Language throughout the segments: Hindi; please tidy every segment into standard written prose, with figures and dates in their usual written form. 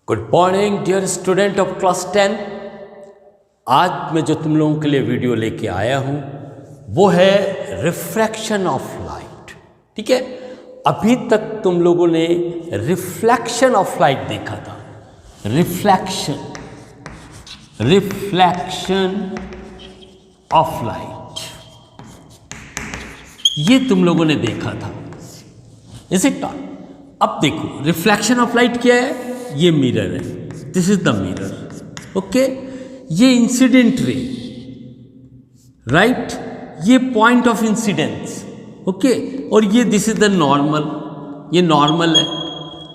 Good morning dear student of class 10। आज मैं जो तुम लोगों के लिए वीडियो लेके आया हूँ वो है रिफ्रैक्शन ऑफ लाइट। ठीक है, अभी तक तुम लोगों ने रिफ्लेक्शन ऑफ लाइट देखा था। रिफ्लेक्शन ऑफ लाइट ये तुम लोगों ने देखा था, इज इट नॉट? अब देखो रिफ्लेक्शन ऑफ लाइट क्या है। ये मिरर है, this is the mirror. Okay, ये इंसिडेंट रे, राइट, ये पॉइंट ऑफ इंसिडेंस। ओके, और ये दिस इज द नॉर्मल, ये नॉर्मल है।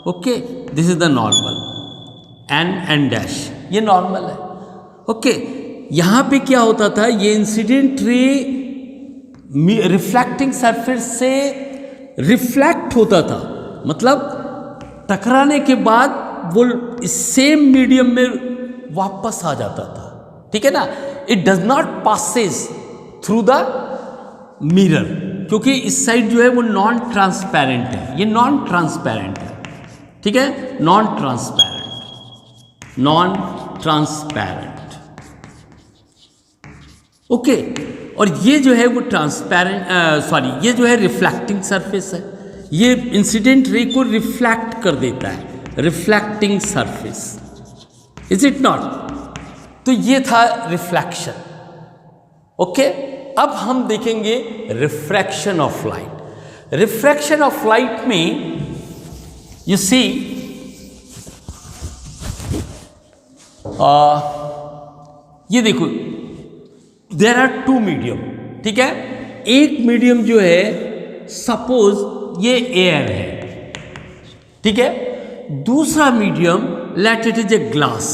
ओके, this is the normal N dash, ये नॉर्मल है। ओके, यहां पे क्या होता था, ये इंसिडेंट रे रिफ्लेक्टिंग सरफेस से रिफ्लेक्ट होता था, मतलब टकराने के बाद वो सेम मीडियम में वापस आ जाता था। ठीक है ना, it does not passes through the mirror, क्योंकि इस साइड जो है वो नॉन ट्रांसपेरेंट है, ये नॉन ट्रांसपेरेंट है। ठीक है, नॉन ट्रांसपेरेंट। ओके, और ये जो है वो ट्रांसपेरेंट ये जो है रिफ्लेक्टिंग सरफेस है, ये इंसिडेंट रे को रिफ्लेक्ट कर देता है, reflecting surface, is it not? तो ये था रिफ्लेक्शन। ओके, अब हम देखेंगे refraction of light. Refraction of light में यू सी ये देखो, देयर आर टू मीडियम। ठीक है, एक मीडियम जो है सपोज ये एयर है, ठीक है, दूसरा medium let it is a glass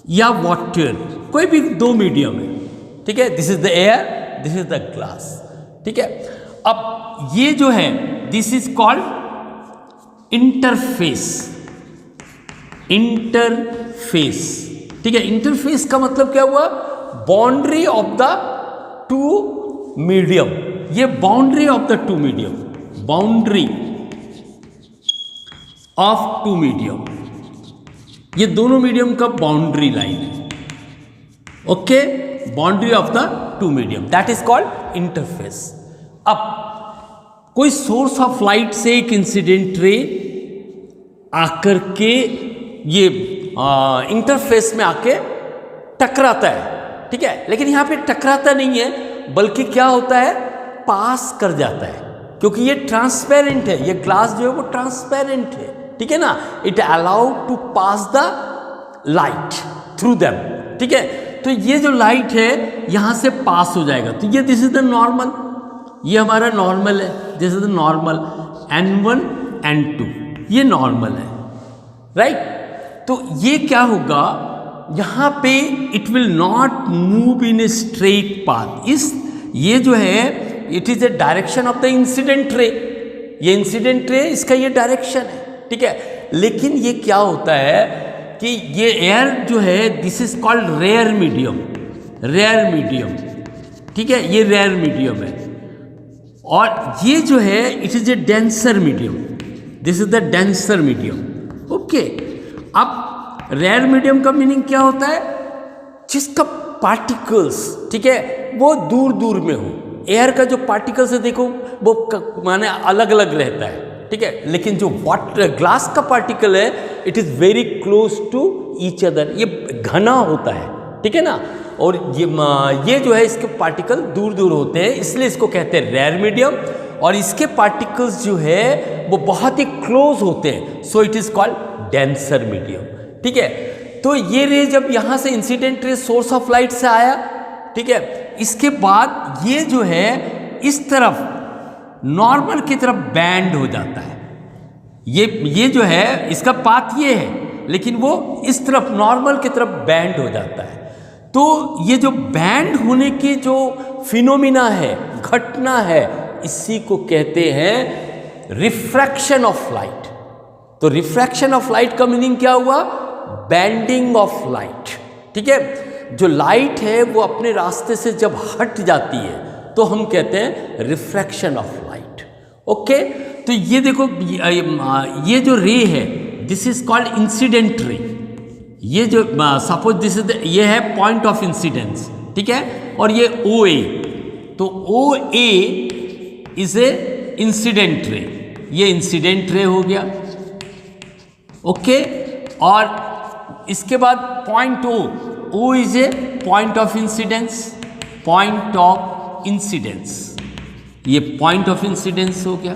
या वाटर, कोई भी दो मीडियम है। ठीक है, this is the air, this is the glass. ठीक है, अब ये जो है दिस इज कॉल्ड इंटरफेस। ठीक है, इंटरफेस का मतलब क्या हुआ, boundary of the two medium. ये boundary of the two medium, boundary of two medium, ये दोनों मीडियम का बाउंड्री लाइन है। Okay, boundary of the two medium, that is called interface. अब कोई सोर्स ऑफ लाइट से एक इंसिडेंट रे आकर के ये इंटरफेस में आके टकराता है। ठीक है, लेकिन यहां पे टकराता नहीं है, बल्कि क्या होता है, पास कर जाता है, क्योंकि ये ट्रांसपेरेंट है, ये ग्लास जो है वो ट्रांसपेरेंट है। ठीक है ना, it allow to pass the light through them. ठीक है, तो ये जो लाइट है यहां से पास हो जाएगा, तो ये दिस इज द नॉर्मल, ये हमारा नॉर्मल है, this is the normal N1 N2, ये नॉर्मल है, राइट। तो ये क्या होगा, यहां पे it will not move in a straight path. ये जो है it is a direction of the incident ray, ये इंसिडेंट रे इसका ये डायरेक्शन है। ठीक है, लेकिन ये क्या होता है कि ये एयर जो है this is called rare medium. ठीक है, ये रेयर मीडियम है, और ये जो है it is a denser medium, this is the denser medium. Okay, अब रेयर मीडियम का मीनिंग क्या होता है, जिसका पार्टिकल्स, ठीक है, वो दूर दूर में हो। एयर का जो पार्टिकल्स है देखो वो माने अलग अलग रहता है। ठीक है, लेकिन जो वाटर ग्लास का पार्टिकल है it is very close to each other, ये घना होता है। ठीक है ना, और ये जो है इसके पार्टिकल दूर दूर होते हैं, इसलिए इसको कहते हैं रेयर मीडियम, और इसके पार्टिकल्स जो है वो बहुत ही क्लोज होते हैं, so it is called denser medium. ठीक है, तो ये रे जब यहां से incident ray source of light से आया, ठीक है, इसके बाद ये जो है इस तरफ नॉर्मल की तरफ बैंड हो जाता है। ये जो है इसका पाथ ये है, लेकिन वो इस तरफ नॉर्मल की तरफ बैंड हो जाता है। तो ये जो बैंड होने की जो फिनोमिना है, घटना है, इसी को कहते हैं रिफ्रैक्शन ऑफ लाइट। तो रिफ्रैक्शन ऑफ लाइट का मीनिंग क्या हुआ, बैंडिंग ऑफ लाइट। ठीक है, जो लाइट है वो अपने रास्ते से जब हट जाती है तो हम कहते हैं रिफ्रैक्शन ऑफ लाइट। ओके, तो ये देखो, ये जो रे है this is called incident ray. ये जो सपोज दिस इज ये है पॉइंट ऑफ इंसिडेंस, ठीक है, और ये ओ ए, तो ओ ए इज ए इंसिडेंट रे, ये इंसिडेंट रे हो गया, ओके। और इसके बाद point O is a point of incidence, point of incidence, ये पॉइंट ऑफ इंसिडेंस हो गया।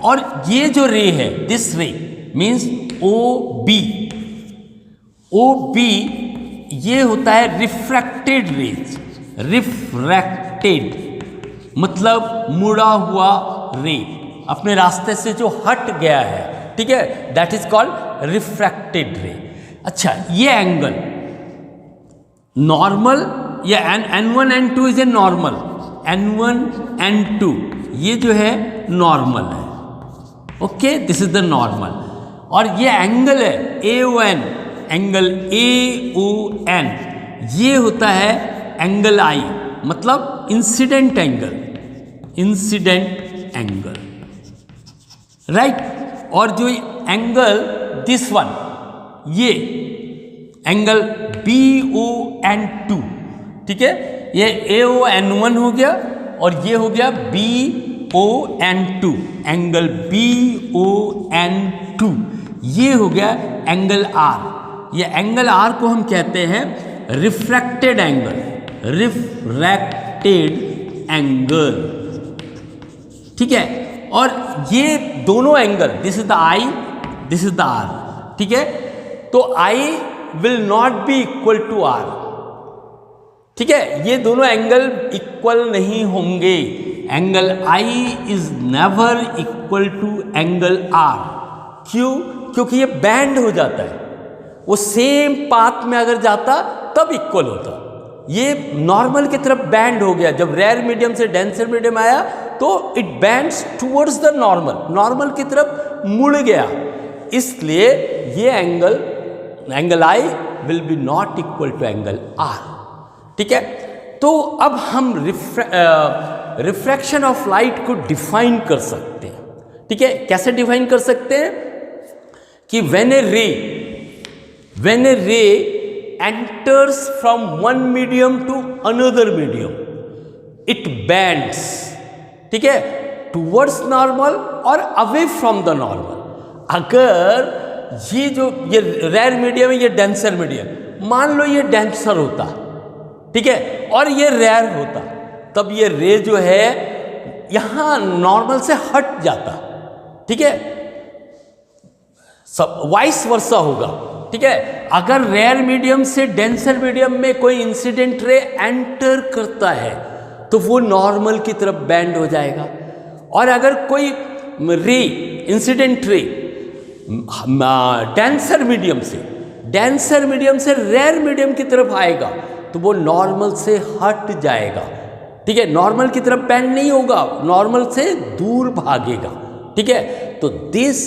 और ये जो रे है, this ray means O B, O B ये होता है रिफ्रैक्टेड रेज, रिफ्रैक्टेड मतलब मुड़ा हुआ रे, अपने रास्ते से जो हट गया है, ठीक है, दैट इज कॉल्ड रिफ्रैक्टेड रे। अच्छा, ये एंगल नॉर्मल, ये N1 N2 is a normal, N1 N2 ये जो है नॉर्मल है, ओके, दिस इज द नॉर्मल। और ये एंगल है AON, एंगल AON ये होता है एंगल I, मतलब incident angle, incident angle, right. और जो एंगल दिस वन, ये एंगल BON2, ठीक है, ये AON1 हो गया और ये हो गया BON2, एंगल BON2 ये हो गया एंगल R। ये एंगल R को हम कहते हैं रिफ्रैक्टेड एंगल, रिफ्रैक्टेड एंगल, ठीक है। और ये दोनों angle, this is the I, this is the R, ठीक है, तो I will not be equal to R, ठीक है, ये दोनों एंगल इक्वल नहीं होंगे, angle I is never equal to angle R। क्यों? क्योंकि ये बैंड हो जाता है, वो सेम पाथ में अगर जाता तब इक्वल होता, ये नॉर्मल की तरफ बैंड हो गया। जब रेयर मीडियम से डेंसर मीडियम आया तो it bends towards the normal, normal की तरफ मुड़ गया, इसलिए ये angle I will be not equal to angle R, ठीक है। तो अब हम रिफ्रैक्शन ऑफ लाइट को डिफाइन कर सकते हैं, ठीक है। कैसे डिफाइन कर सकते हैं कि व्हेन ए रे enters from one medium to another medium, it bends, ठीक है, towards normal और away from the normal। अगर ये रेयर मीडियम है, ये डेंसर मीडियम, मान लो ये डेंसर होता, ठीक है, और ये रेयर होता, तब ये रे जो है यहां नॉर्मल से हट जाता, ठीक है, सब वाइस वर्सा होगा, ठीक है। अगर रेयर मीडियम से डेंसर मीडियम में कोई इंसिडेंट रे एंटर करता है तो वो नॉर्मल की तरफ बैंड हो जाएगा, और अगर कोई ray incident ray denser medium से रेयर मीडियम की तरफ आएगा तो वो नॉर्मल से हट जाएगा, ठीक है, नॉर्मल की तरफ बैंड नहीं होगा, नॉर्मल से दूर भागेगा, ठीक है। तो this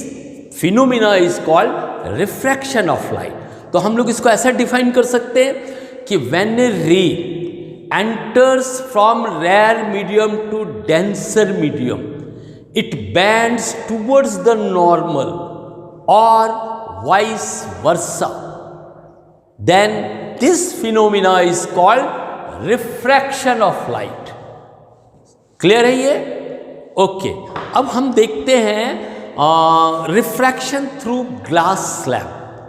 phenomena is called refraction of light. तो हम लोग इसको ऐसा डिफाइन कर सकते हैं कि when a ray enters from rare medium to denser medium, it bends towards the normal और vice versa, then this phenomena is called refraction of light. Clear है ये? ओके, अब हम देखते हैं रिफ्रैक्शन थ्रू ग्लास स्लैब,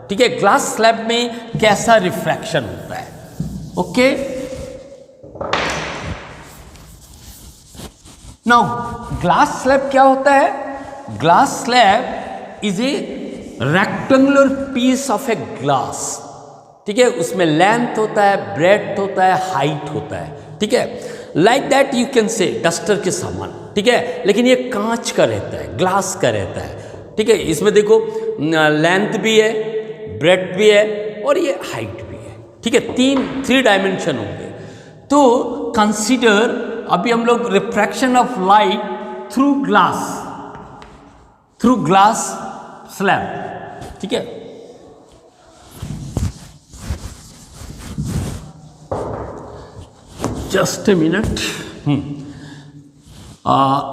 ठीक है, ग्लास स्लैब में कैसा रिफ्रैक्शन होता है, ओके। नाउ ग्लास स्लैब क्या होता है? Glass slab is a rectangular piece of a glass, ठीक है, उसमें लेंथ होता है, ब्रेड्थ होता है, हाइट होता है, ठीक है, like that you can say duster के समान, ठीक है, लेकिन ये कांच का रहता है, ग्लास का रहता है, ठीक है। इसमें देखो लेंथ भी है, ब्रेड्थ भी है और ये हाइट भी है, ठीक है, 3 डायमेंशन होंगे। तो कंसीडर अभी हम लोग refraction of light through glass slab, ठीक है। Just a minute.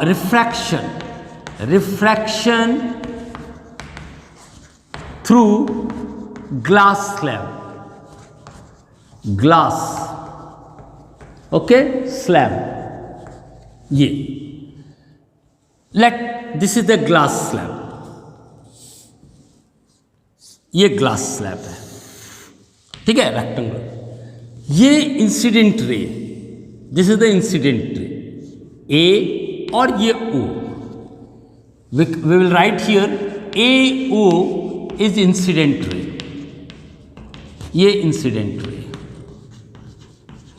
Refraction through glass slab, glass, okay, slab, ये let this is the glass slab, ये ग्लास स्लैब है, ठीक है, रेक्टेंगुलर। ये इंसिडेंट रे, this is the incident ray, A और ये O, we will write here A O is incident ray, ये incident ray,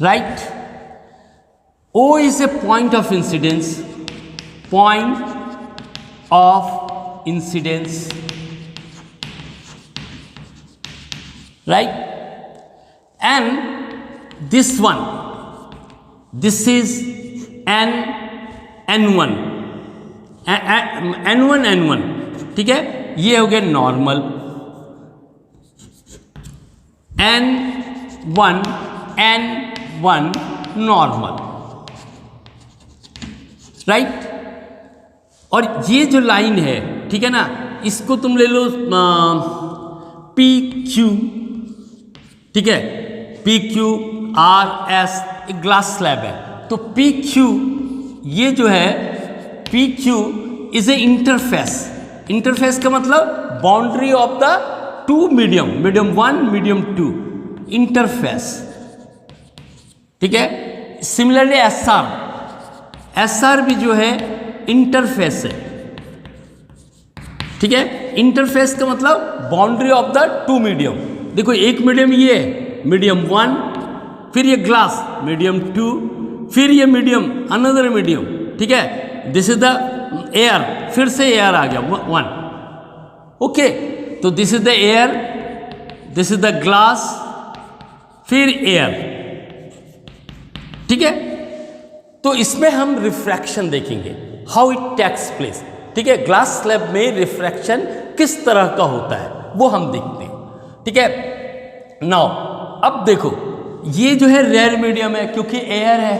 right. O is a point of incidence, point of incidence, right? And this one, this is N1, N1, ठीक है, ये हो गया नॉर्मल, N1 नॉर्मल, राइट। और ये जो लाइन है, ठीक है ना, इसको तुम ले लो पी क्यू, ठीक है, पी क्यू आर एस, एक ग्लास स्लैब है, तो पी क्यू, ये जो है P Q is a interface, interface का मतलब boundary of the two medium, medium 1 medium 2, interface, ठीक है। सिमिलरली एस आर भी जो है इंटरफेस है, ठीक है, इंटरफेस का मतलब boundary of the two medium. देखो एक मीडियम ये है, मीडियम 1, फिर ये ग्लास मीडियम 2, फिर ये मीडियम अनदर मीडियम, ठीक है, दिस इज द एयर, फिर से एयर आ गया 1, ओके, तो this is the air, this is the glass, फिर एयर, ठीक है। तो इसमें हम रिफ्रैक्शन देखेंगे, हाउ इट टेक्स प्लेस, ठीक है, ग्लास स्लैब में रिफ्रैक्शन किस तरह का होता है वो हम देखते हैं, ठीक है। नाउ अब देखो, ये जो है रेयर मीडियम है क्योंकि एयर है,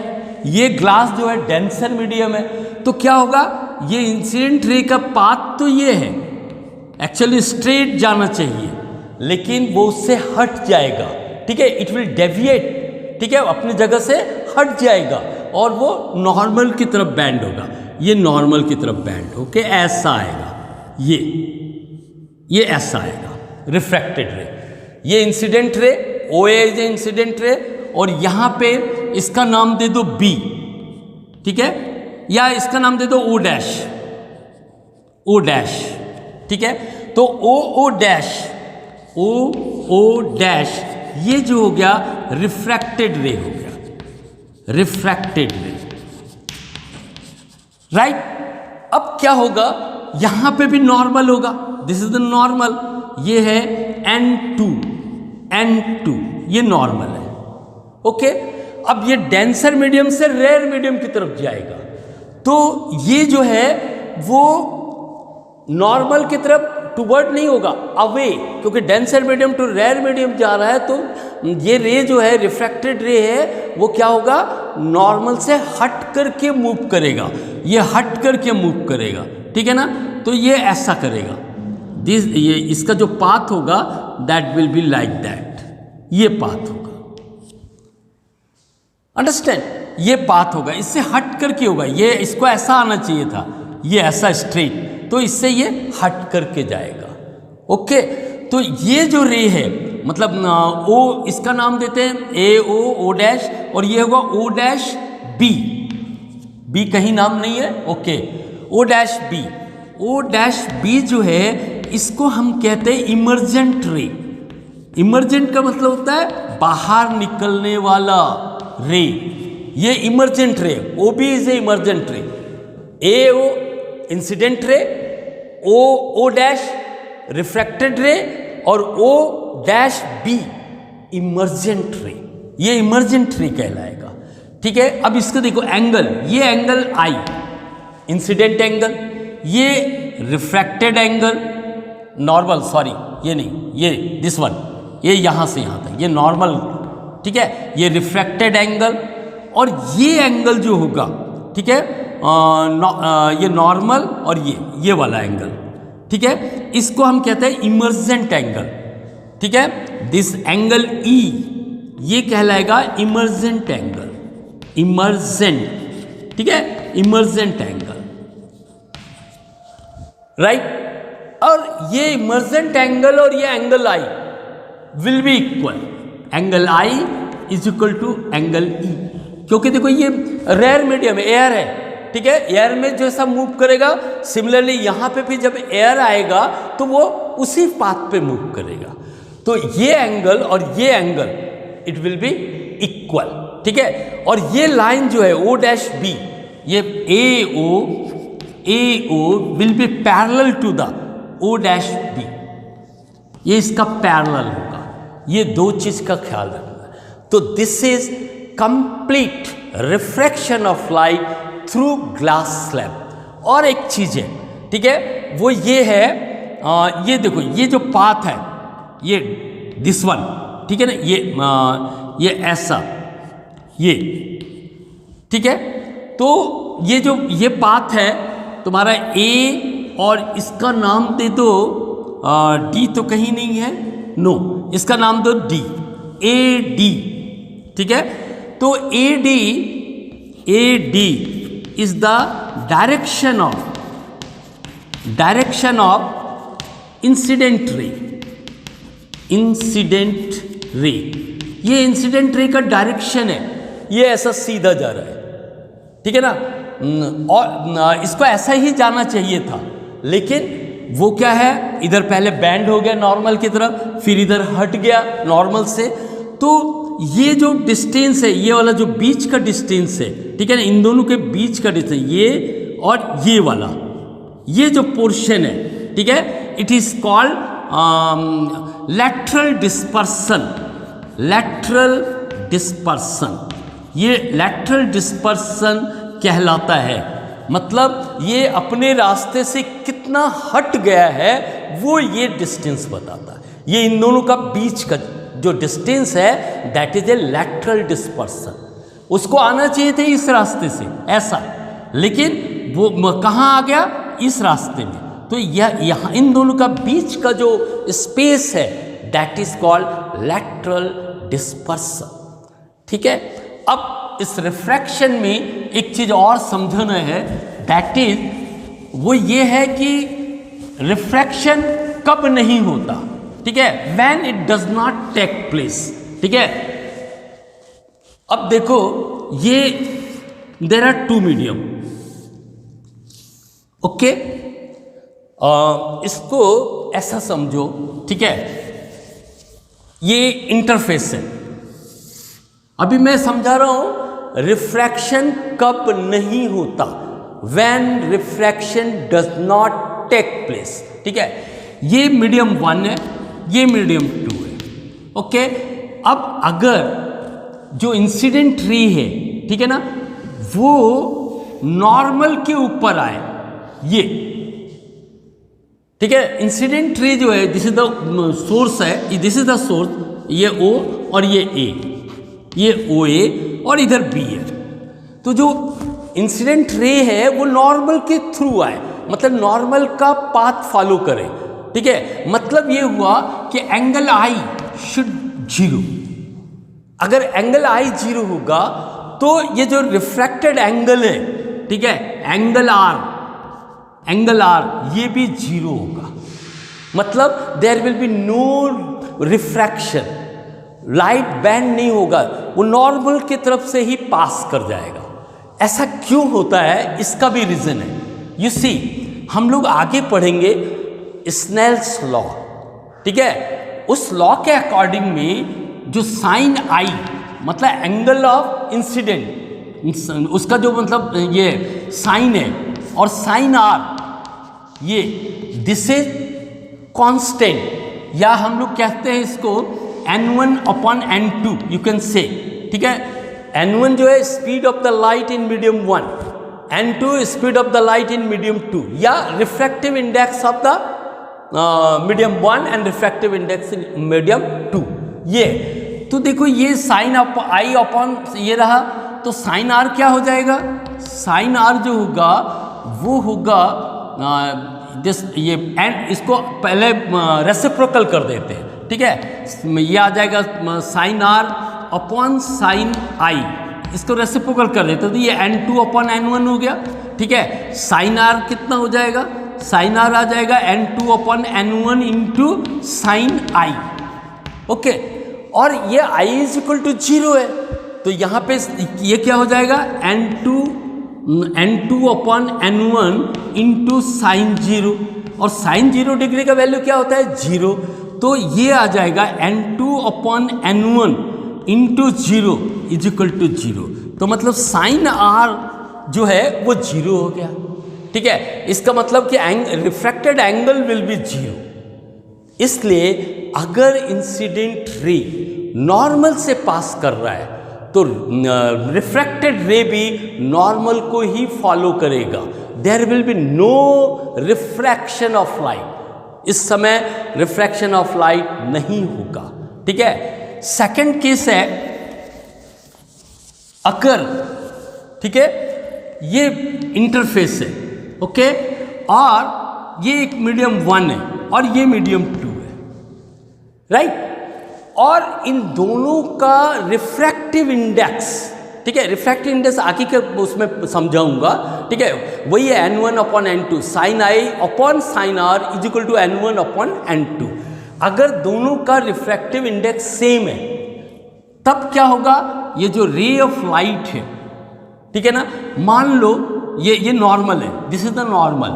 ये ग्लास जो है डेंसर मीडियम है, तो क्या होगा, ये इंसिडेंट रे का पाथ तो ये है, एक्चुअली स्ट्रेट जाना चाहिए, लेकिन वो उससे हट जाएगा, ठीक है, इट विल डेविएट, ठीक है, अपनी जगह से हट जाएगा और वो नॉर्मल की तरफ बैंड होगा, ये नॉर्मल की तरफ बैंड होके ऐसा आएगा, ये ऐसा आएगा रिफ्रैक्टेड रे, ये इंसिडेंट रे, ओ इज इंसिडेंट रे, और यहाँ पे इसका नाम दे दो बी, ठीक है, या इसका नाम दे दो ओ डैश, ओ डैश, ठीक है। तो ओ डैश, ओ डैश, ये जो हो गया रिफ्रैक्टेड रे हो गया, रिफ्रैक्टेड रे, राइट। अब क्या होगा, यहां पे भी नॉर्मल होगा, दिस इज द नॉर्मल, ये है N2, ये नॉर्मल है, ओके। अब ये डेंसर मीडियम से रेयर मीडियम की तरफ जाएगा, तो ये जो है वो नॉर्मल की तरफ टूवर्ड नहीं होगा, अवे, क्योंकि denser medium to rare medium जा रहा है, तो ये रे जो है रिफ्रैक्टेड रे है, वो क्या होगा, नॉर्मल से हट करके मूव करेगा, ये हट करके मूव करेगा, ठीक है ना, तो ये ऐसा करेगा, ये इसका जो पाथ होगा that will be like that, ये पाथ होगा, अंडरस्टैंड, ये पाथ होगा, इससे हट करके होगा, ये इसको ऐसा आना चाहिए था, ये ऐसा स्ट्रेट, तो इससे ये हट करके जाएगा, ओके। तो ये जो रे है, मतलब ओ, इसका नाम देते हैं ए ओ डैश, और ये होगा ओ डैश बी कहीं नाम नहीं है, ओके, ओ डैश बी जो है, इसको हम कहते हैं इमर्जेंट रे। इमर्जेंट का मतलब होता है बाहर निकलने वाला रे, ये emergent ray, O B is a emergent ray, A O incident ray, O dash refracted रे, और ओ डैश बी इमर्जेंट रे, ये इमर्जेंट रे कहलाएगा, ठीक है। अब इसको देखो एंगल, ये एंगल आई इंसिडेंट एंगल, ये रिफ्रैक्टेड एंगल, नॉर्मल, सॉरी ये नहीं, ये दिस वन, ये यहाँ से यहाँ तक, ये नॉर्मल, ठीक है, ये रिफ्रैक्टेड एंगल, और ये एंगल जो होगा, ठीक है, ये नॉर्मल, और ये वाला एंगल, ठीक है, इसको हम कहते हैं इमर्जेंट एंगल। ठीक है, दिस एंगल ई ये कहलाएगा इमर्जेंट एंगल, इमर्जेंट। ठीक है, इमर्जेंट एंगल, राइट। और ये इमर्जेंट एंगल और ये angle I will be equal, angle I is equal to angle E, क्योंकि देखो ये रेयर मीडियम एयर है। ठीक है, एयर में जैसा मूव करेगा सिमिलरली यहाँ पे भी जब एयर आएगा तो वो उसी पाथ पे मूव करेगा। तो ये एंगल और ये angle it will be equal. ठीक है, और ये लाइन जो है ओ डैश बी, ये A O will be parallel to the O dash B, ये इसका पैरेलल होगा। ये दो चीज का ख्याल रखना। तो this is complete refraction of light through glass slab. और एक चीज है, ठीक है, वो ये है, ये देखो ये जो पाथ है ये दिस वन, ठीक है ना, ये ऐसा ये, ठीक है। तो ये जो ये पाथ है तुम्हारा ए, और इसका नाम दे दो डी, तो कहीं नहीं है, नो, इसका नाम दो डी, ए डी। ठीक है, तो A D is the direction of incident ray, ये इंसिडेंट रे का डायरेक्शन है, ये ऐसा सीधा जा रहा है। ठीक है ना, और इसको ऐसा ही जाना चाहिए था, लेकिन वो क्या है, इधर पहले बैंड हो गया नॉर्मल की तरफ, फिर इधर हट गया नॉर्मल से। तो ये जो डिस्टेंस है, ये वाला जो बीच का डिस्टेंस है, ठीक है ना, इन दोनों के बीच का डिस्टेंस, ये और ये वाला, ये जो पोर्शन है, ठीक है, it is called lateral dispersion. ये लैटरल डिस्पर्सन कहलाता है। मतलब ये अपने रास्ते से कितना हट गया है वो ये डिस्टेंस बताता है। ये इन दोनों का बीच का जो डिस्टेंस है that is a lateral dispersion. उसको आना चाहिए था इस रास्ते से ऐसा, लेकिन वो कहाँ आ गया, इस रास्ते में। तो यह यहाँ इन दोनों का बीच का जो स्पेस है that is called lateral dispersion. ठीक है, अब इस रिफ्रैक्शन में एक चीज और समझना है, दैट इज वो ये है कि रिफ्रैक्शन कब नहीं होता। ठीक है, when it does not take place. ठीक है, अब देखो ये there are two medium, okay, इसको ऐसा समझो, ठीक है, ये इंटरफेस है। अभी मैं समझा रहा हूं रिफ्रैक्शन कब नहीं होता, when refraction does not take place. ठीक है, ये मीडियम 1 है, ये मीडियम 2 है, ओके। अब अगर जो इंसिडेंट रे है, ठीक है ना, वो नॉर्मल के ऊपर आए, ये ठीक है, इंसिडेंट रे जो है दिस इज द सोर्स है, दिस इज द सोर्स, ये O और ये A, ये OA और इधर B है। तो जो इंसिडेंट रे है वो नॉर्मल के थ्रू आए, मतलब नॉर्मल का पाथ फॉलो करे। ठीक है, मतलब ये हुआ कि एंगल I शुड 0। अगर एंगल I 0 होगा तो ये जो रिफ्रैक्टेड एंगल है, ठीक है, एंगल R ये भी 0 होगा। मतलब there will be no refraction, light bend नहीं होगा, वो नॉर्मल की तरफ से ही पास कर जाएगा। ऐसा क्यों होता है, इसका भी रीजन है। यू सी, हम लोग आगे पढ़ेंगे स्नेल्स लॉ। ठीक है, उस लॉ के अकॉर्डिंग में जो साइन I मतलब एंगल ऑफ इंसिडेंट, उसका जो मतलब ये साइन है, और साइन R ये दिस इज कांस्टेंट, या हम लोग कहते हैं इसको N1 upon N2 you can say. ठीक है, N1 जो है speed of the light in medium 1, N2 speed of the light in medium 2, या refractive index of the medium 1 and refractive index in medium 2। ये तो देखो ये साइन ऑफ I अपॉन ये रहा, तो साइन R क्या हो जाएगा, साइन R जो होगा वो होगा दिस ये एंड इसको पहले रेसिप्रोकल कर देते हैं, ठीक है। ये आ जाएगा साइन आर अपॉन साइन आई, इसको रेसिप्रोकल कर देते हैं तो ये n2 अपॉन n1 हो गया, ठीक है। साइन आर कितना हो जाएगा, साइन आर आ जाएगा n2 upon n1 into sine i, okay. और ये i इज इक्वल टू 0 है तो यहाँ पे ये क्या हो जाएगा n2 upon n1 into sign 0, और साइन 0 डिग्री का वैल्यू क्या होता है 0, तो ये आ जाएगा n2 upon n1 into 0 is equal to 0। तो मतलब साइन r जो है वो 0 हो गया, ठीक है। इसका मतलब कि रिफ्रैक्टेड एंगल विल बी 0। इसलिए अगर इंसिडेंट रे नॉर्मल से पास कर रहा है तो रिफ्रैक्टेड रे भी नॉर्मल को ही फॉलो करेगा, there will be no refraction of light. इस समय रिफ्रैक्शन ऑफ लाइट नहीं होगा, ठीक है। सेकंड केस है अगर, ठीक है, ये इंटरफेस है, ओके, और ये एक मीडियम 1 है और ये मीडियम 2 है, राइट। और इन दोनों का रिफ्रैक्टिव इंडेक्स, ठीक है, रिफ्रैक्टिव इंडेक्स आगे के उसमें समझाऊंगा, ठीक है। वही है n1 upon n2 sine I upon sine R is equal to n1 upon n2। अगर दोनों का रिफ्रैक्टिव इंडेक्स सेम है तब क्या होगा, ये जो रे ऑफ लाइट है, ठीक है ना, मान लो ये नॉर्मल है, दिस इज द नॉर्मल,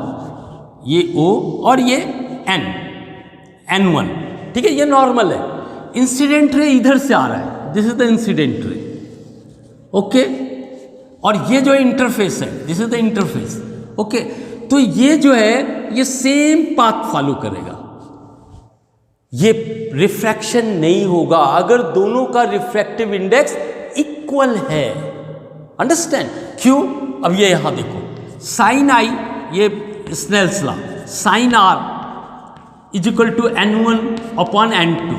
ये O और ये n1, ठीक है, ये नॉर्मल है। इंसिडेंट रे इधर से आ रहा है, this is the incident ray, okay, और ये जो इंटरफेस है this is the interface, okay. तो ये जो है ये सेम पाथ फॉलो करेगा, ये रिफ्रैक्शन नहीं होगा अगर दोनों का रिफ्रैक्टिव इंडेक्स इक्वल है। अंडरस्टैंड क्यों? अब ये यहां देखो, साइन आई, ये Snell's law, sine R is equal to n1 upon n2,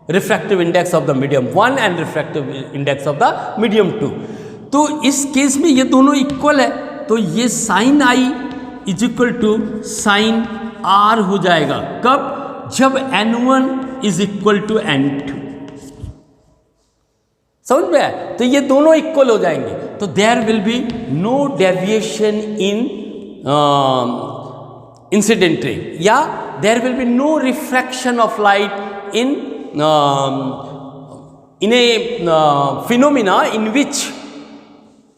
refractive index of the medium 1 and refractive index of the medium 2। तो इस केस में ये दोनों इक्वल है तो ये sine I is equal to sine R हो जाएगा, कब? जब n1 is equal to n2। समझ में आया? तो ये दोनों इक्वल हो जाएंगे तो there will be no deviation in incident ray, या there will be no refraction of light in a phenomena in which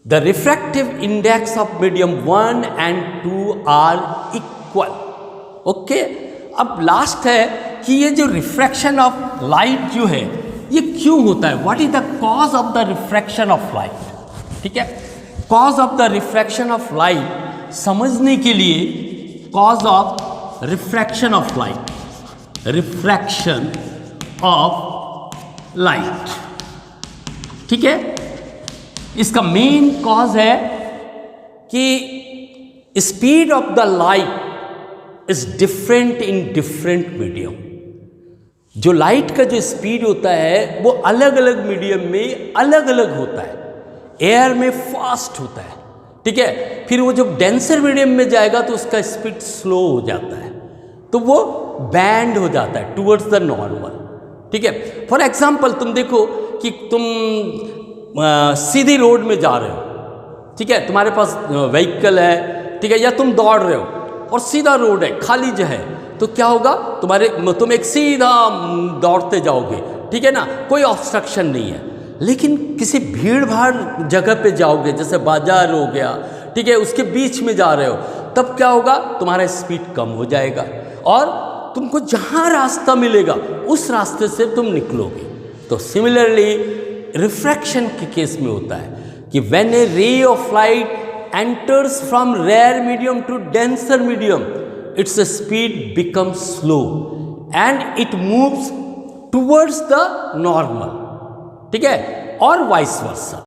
the refractive index of medium 1 and 2 are equal, okay। अब लास्ट है कि ये जो रिफ्रैक्शन ऑफ लाइट जो है ये क्यों होता है, what is the cause of the refraction of light, ठीक है। Cause of the refraction of light समझने के लिए, cause of refraction of light, refraction of light, ठीक है। इसका मेन कॉज है कि speed of the light is different in different medium. जो लाइट का जो स्पीड होता है वो अलग अलग मीडियम में अलग अलग होता है। एयर में फास्ट होता है, ठीक है, फिर वो जब डेंसर मीडियम में जाएगा तो उसका स्पीड स्लो हो जाता है, तो वो बैंड हो जाता है टुवर्ड्स द नॉर्मल, ठीक है। फॉर एग्जाम्पल तुम देखो कि तुम सीधी रोड में जा रहे हो, ठीक है, तुम्हारे पास व्हीकल है, ठीक है, या तुम दौड़ रहे हो और सीधा रोड है, खाली जो है, तो क्या होगा, तुम एक सीधा दौड़ते जाओगे, ठीक है ना, कोई ऑब्स्ट्रक्शन नहीं है। लेकिन किसी भीड़ भाड़ जगह पे जाओगे, जैसे बाजार हो गया, ठीक है, उसके बीच में जा रहे हो, तब क्या होगा, तुम्हारा स्पीड कम हो जाएगा और तुमको जहाँ रास्ता मिलेगा उस रास्ते से तुम निकलोगे। तो सिमिलरली रिफ्रैक्शन के केस में होता है कि when a ray of light enters from rare medium to denser medium, its speed becomes slow and it moves towards the normal, ठीक है, और vice versa।